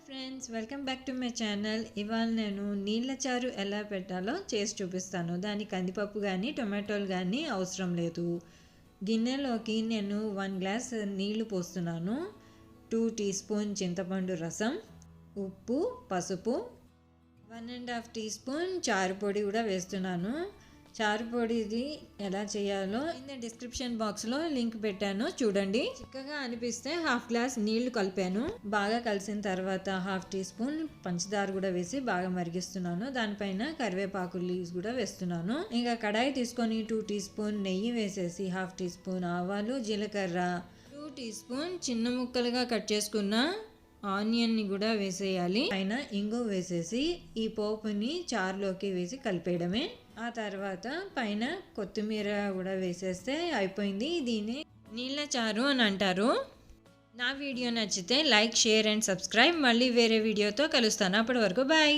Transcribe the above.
Friends, welcome back to my channel. ఇవాళ నేను నీళ్ళ చారు ఎలా పెట్టాలో చేసి చూపిస్తాను. దానికి కందిపప్పు కానీ టొమాటోలు కానీ అవసరం లేదు. గిన్నెలోకి నేను 1 గ్లాస్ నీళ్లు పోస్తున్నాను. 2 టీ స్పూన్ చింతపండు రసం, ఉప్పు, పసుపు, 1.5 టీ స్పూన్ చారు పొడి కూడా వేస్తున్నాను. చారు పొడిది ఎలా చేయాలో డిస్క్రిప్షన్ బాక్స్లో లింక్ పెట్టాను, చూడండి. చిక్కగా అనిపిస్తే 1/2 గ్లాస్ నీళ్లు కలిపాను. బాగా కలిసిన తర్వాత 1/2 టీ స్పూన్ పంచదార కూడా వేసి బాగా మరిగిస్తున్నాను. దానిపైన కరివేపాకు లీవ్స్ కూడా వేస్తున్నాను. ఇంకా కడాయి తీసుకొని 2 టీ స్పూన్ నెయ్యి వేసేసి 1/2 టీ స్పూన్ ఆవాలు, జీలకర్ర, 2 టీ స్పూన్ చిన్న ముక్కలుగా కట్ చేసుకున్న ఆనియన్ని కూడా వేసేయాలి. పైన ఇంగు వేసేసి ఈ పోపుని చారులోకి వేసి కలిపేయడమే. ఆ తర్వాత పైన కొత్తిమీర కూడా వేసేస్తే అయిపోయింది. దీన్ని నీళ్ళ చారు అని అంటారు. నా వీడియో నచ్చితే లైక్, షేర్ అండ్ సబ్స్క్రైబ్. మళ్ళీ వేరే వీడియోతో కలుస్తాను. అప్పటి వరకు బాయ్.